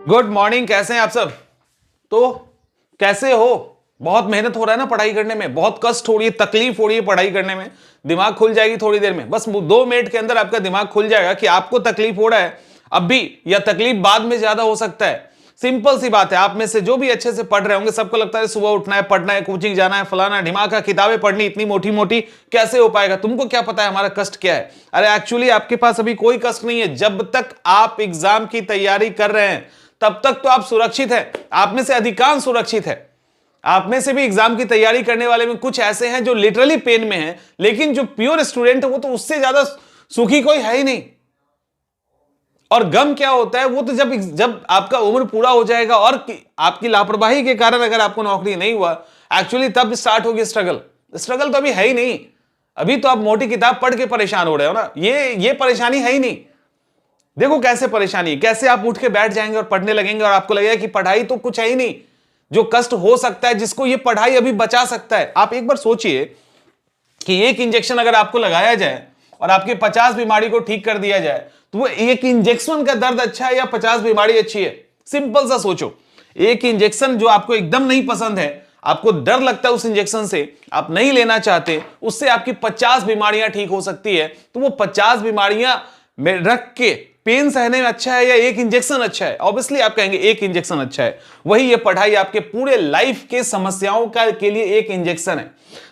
Good morning. कैसे हैं आप सब? तो कैसे हो? बहुत मेहनत हो रहा है ना पढ़ाई करने में, बहुत कष्ट हो रही है, तकलीफ हो रही है पढ़ाई करने में। दिमाग खुल जाएगी थोड़ी देर में, बस 2 मिनट के अंदर आपका दिमाग खुल जाएगा कि आपको तकलीफ हो रहा है अब भी या तकलीफ बाद में ज्यादा हो सकता है। सिंपल सी बात है। आप में से जो भी अच्छे से पढ़ रहे होंगे सबको लगता है सुबह उठना है, पढ़ना है, कोचिंग जाना है, फलाना ढिमाका, किताबें पढ़नी, इतनी मोटी मोटी कैसे हो पाएगा? तुमको क्या पता है हमारा कष्ट क्या है? अरे एक्चुअली आपके पास अभी कोई कष्ट नहीं है। जब तक आप एग्जाम की तैयारी कर रहे हैं तब तक तो आप सुरक्षित हैं। आप में से अधिकांश सुरक्षित है। आप में से भी एग्जाम की तैयारी करने वाले में कुछ ऐसे हैं जो लिटरली पेन में हैं, लेकिन जो प्योर स्टूडेंट है वो तो उससे ज्यादा सुखी कोई है ही नहीं। और गम क्या होता है वो तो जब आपका उम्र पूरा हो जाएगा और आपकी लापरवाही के कारण अगर आपको नौकरी नहीं हुआ, एक्चुअली तब स्टार्ट होगी स्ट्रगल। स्ट्रगल तो अभी है ही नहीं। अभी तो आप मोटी किताब पढ़ के परेशान हो रहे हो ना, ये परेशानी है ही नहीं। देखो कैसे परेशानी, कैसे आप उठ के बैठ जाएंगे और पढ़ने लगेंगे और आपको लगेगा कि पढ़ाई तो कुछ है ही नहीं। जो कष्ट हो सकता है, जिसको ये पढ़ाई अभी बचा सकता है। आप एक बार सोचिए कि एक इंजेक्शन अगर आपको लगाया जाए और आपके 50 बीमारी को ठीक कर दिया जाए, तो वो एक इंजेक्शन का दर्द अच्छा है या 50 बीमारी अच्छी है? सिंपल सा सोचो। एक इंजेक्शन जो आपको एकदम नहीं पसंद है, आपको डर लगता है उस इंजेक्शन से, आप नहीं लेना चाहते, उससे आपकी 50 बीमारियां ठीक हो सकती है। तो वो 50 बीमारियां में रख के पेन सहने में अच्छा है या एक इंजेक्शन अच्छा है? ऑब्वियसली आप कहेंगे एक इंजेक्शन अच्छा है। वही ये पढ़ाई आपके पूरे लाइफ के समस्याओं का के लिए एक इंजेक्शन है।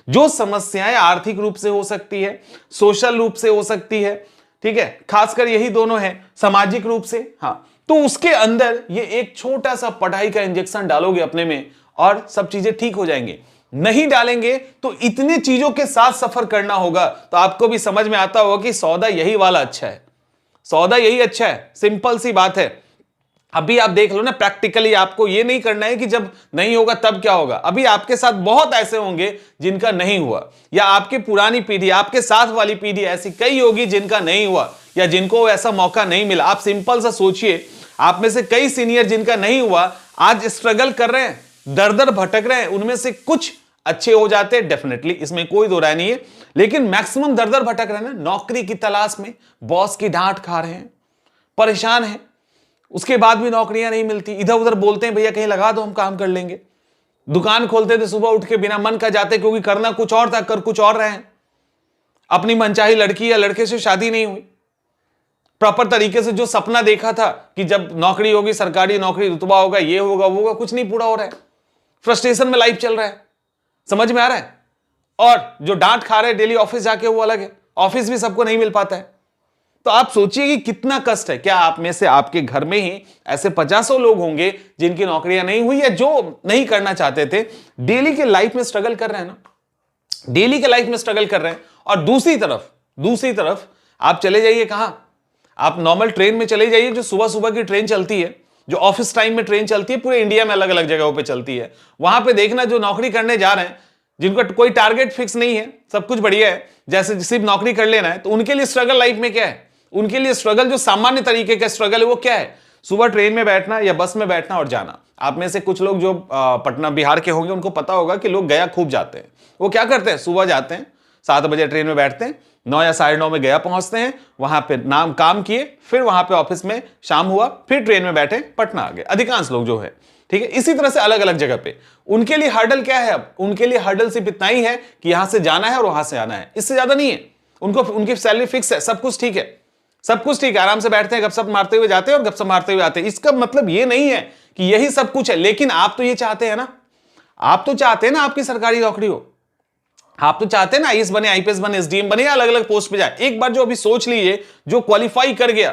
जो समस्याएं आर्थिक रूप से हो सकती है, सोशल रूप से हो सकती है, ठीक है, खासकर यही दोनों है, सामाजिक रूप से। हाँ, तो उसके अंदर ये एक छोटा सा पढ़ाई का इंजेक्शन डालोगे अपने में और सब चीजें ठीक हो जाएंगे। नहीं डालेंगे तो इतनी चीजों के साथ सफर करना होगा। तो आपको भी समझ में आता होगा कि सौदा यही वाला अच्छा है, सौदा यही अच्छा है। सिंपल सी बात है। अभी आप देख लो ना प्रैक्टिकली, आपको ये नहीं करना है कि जब नहीं होगा तब क्या होगा। अभी आपके साथ बहुत ऐसे होंगे जिनका नहीं हुआ, या आपकी पुरानी पीढ़ी, आपके साथ वाली पीढ़ी ऐसी कई होगी जिनका नहीं हुआ या जिनको ऐसा मौका नहीं मिला। आप सिंपल सा सोचिए, आप में से कई सीनियर जिनका नहीं हुआ आज स्ट्रगल कर रहे हैं, दर दर भटक रहे हैं। उनमें से कुछ अच्छे हो जाते हैं डेफिनेटली, इसमें कोई दो राय नहीं है, लेकिन मैक्सिमम दर दर भटक रहे हैं ना, नौकरी की तलाश में, बॉस की डांट खा रहे हैं, परेशान हैं, उसके बाद भी नौकरियां नहीं मिलती। इधर उधर बोलते हैं भैया कहीं लगा दो हम काम कर लेंगे। दुकान खोलते थे सुबह उठ के बिना मन का जाते, क्योंकि करना कुछ और था, कर कुछ और रहे हैं। अपनी मनचाही लड़की या लड़के से शादी नहीं हुई। प्रॉपर तरीके से जो सपना देखा था कि जब नौकरी होगी, सरकारी नौकरी, रुतबा होगा, ये होगा वो होगा, कुछ नहीं पूरा हो रहा है। फ्रस्ट्रेशन में लाइफ चल रहा है। समझ में आ रहा है? और जो डांट खा रहे हैं डेली ऑफिस जाके, वो अलग है। ऑफिस भी सबको नहीं मिल पाता है। तो आप सोचिए कि कितना कष्ट है। क्या आप में से आपके घर में ही ऐसे 50 लोग होंगे जिनकी नौकरियां नहीं हुई या जो नहीं करना चाहते थे, डेली के लाइफ में स्ट्रगल कर रहे हैं ना, डेली के लाइफ में स्ट्रगल कर रहे हैं। और दूसरी तरफ आप चले जाइए कहां, आप नॉर्मल ट्रेन में चले जाइए, जो सुबह सुबह की ट्रेन चलती है, जो ऑफिस टाइम में ट्रेन चलती है, पूरे इंडिया में अलग अलग जगहों पे चलती है। वहां पे देखना जो नौकरी करने जा रहे हैं, जिनका कोई टारगेट फिक्स नहीं है, सब कुछ बढ़िया है, जैसे सिर्फ नौकरी कर लेना है, तो उनके लिए स्ट्रगल लाइफ में क्या है? उनके लिए स्ट्रगल जो सामान्य तरीके का स्ट्रगल है वो क्या है? सुबह ट्रेन में बैठना या बस में बैठना और जाना। आप में से कुछ लोग जो पटना बिहार के होंगे उनको पता होगा कि लोग गया खूब जाते हैं। वो क्या करते हैं, सुबह जाते हैं, 7 बजे ट्रेन में बैठते हैं, 9 या 9:30 में गया पहुंचते हैं, वहां पे नाम काम किए, फिर वहां पे ऑफिस में शाम हुआ, फिर ट्रेन में बैठे, पटना आ गए। अधिकांश लोग जो है, ठीक है। इसी तरह से अलग अलग जगह पे उनके लिए हर्डल क्या है? अब उनके लिए हर्डल सिर्फ इतना ही है कि यहां से जाना है और वहां से आना है, इससे ज्यादा नहीं है। उनको उनकी सैलरी फिक्स है, सब कुछ ठीक है, सब कुछ ठीक है, आराम से बैठते हैं, गपशप मारते हुए जाते हैं और गपशप मारते हुए आते हैं। इसका मतलब ये नहीं है कि यही सब कुछ है, लेकिन आप तो ये चाहते हैं ना, आप तो चाहते हैं ना आपकी सरकारी नौकरी हो, आप तो चाहते हैं ना आईएएस बने, आईपीएस बने, एसडीएम बने, अलग अलग पोस्ट पे जाए। एक बार जो अभी सोच लीजिए, जो क्वालिफाई कर गया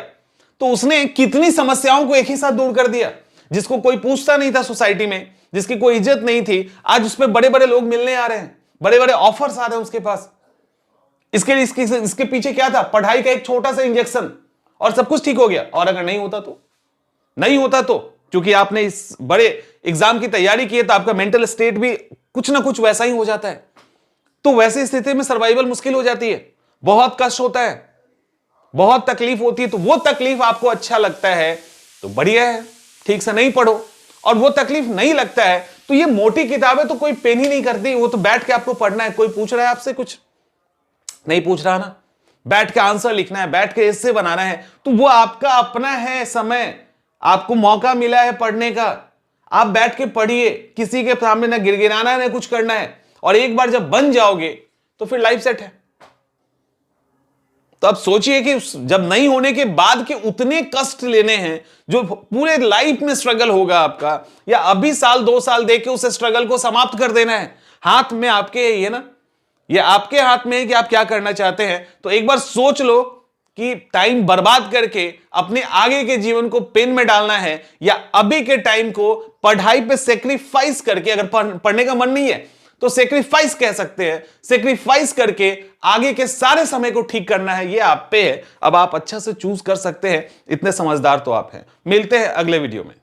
तो उसने कितनी समस्याओं को एक ही साथ दूर कर दिया। जिसको कोई पूछता नहीं था सोसाइटी में, जिसकी कोई इज्जत नहीं थी, आज उस पर बड़े बड़े लोग मिलने आ रहे हैं, बड़े बड़े ऑफर्स आ रहे हैं उसके पास। इसके पीछे क्या था? पढ़ाई का एक छोटा सा इंजेक्शन और सब कुछ ठीक हो गया। और अगर नहीं होता तो क्योंकि आपने इस बड़े एग्जाम की तैयारी की है, तो आपका मेंटल स्टेट भी कुछ ना कुछ वैसा ही हो जाता है। तो वैसी स्थिति में सर्वाइवल मुश्किल हो जाती है, बहुत कष्ट होता है, बहुत तकलीफ होती है। तो वो तकलीफ आपको अच्छा लगता है तो बढ़िया है, ठीक से नहीं पढ़ो। और वो तकलीफ नहीं लगता है तो ये मोटी किताबें तो कोई पेन ही नहीं करती, वो तो बैठ के आपको पढ़ना है। कोई पूछ रहा है आपसे कुछ? नहीं पूछ रहा ना। बैठ के आंसर लिखना है, बैठ के एस्से बनाना है, तो वो आपका अपना है समय, आपको मौका मिला है पढ़ने का, आप बैठ के पढ़िए, किसी के सामने ना गिड़गिड़ाना है ना कुछ करना है, और एक बार जब बन जाओगे तो फिर लाइफ सेट है। तो अब सोचिए कि जब नहीं होने के बाद के उतने कष्ट लेने हैं जो पूरे लाइफ में स्ट्रगल होगा आपका, या अभी साल 2 साल देके उस स्ट्रगल को समाप्त कर देना है। हाथ में आपके है ये ना, ये आपके हाथ में है कि आप क्या करना चाहते हैं। तो एक बार सोच लो कि टाइम बर्बाद करके अपने आगे के जीवन को पेन में डालना है, या अभी के टाइम को पढ़ाई पे सेक्रीफाइस करके, अगर पढ़ने का मन नहीं है तो सेक्रीफाइस कह सकते हैं, सेक्रीफाइस करके आगे के सारे समय को ठीक करना है। ये आप पे है, अब आप अच्छा से चूज कर सकते हैं, इतने समझदार तो आप हैं। मिलते हैं अगले वीडियो में।